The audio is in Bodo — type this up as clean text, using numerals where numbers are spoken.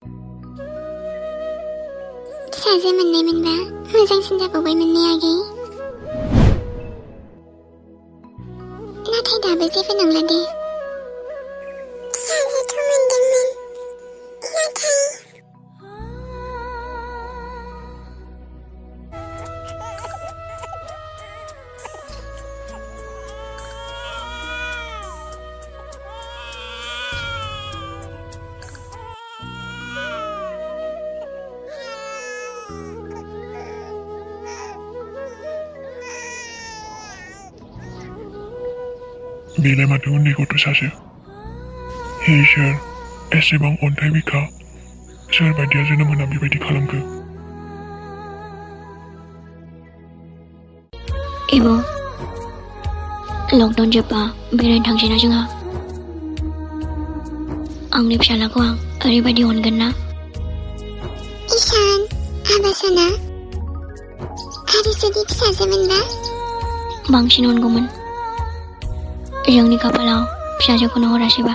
फिसाजो मोननाय मोनबा मोजांसिन जाबावबायमोन ने आगै। नाथाय दाबो जेबो नंला दे। फिसाजोथ' मोनदोंमोन, नाथाय बेलाय माथो उन्दै गथ' सासे। हे इसोर, एसेबां अन्थाइ बिखा सोर बायदिया जोनोम होना बेबायदि खालामखो? इबो लकडाउन जोब्बा बेरायनो थांसै ना जोंहा। आंनि फिसालाखौ आं ओरैबायदि अनगोन ना। ईशान, हाबा साना आरो जुदि फिसाजो मोनबा बांसिन अनगौमोन। जोंनि खाफालाव फिसाजोखौनो हरासैबा।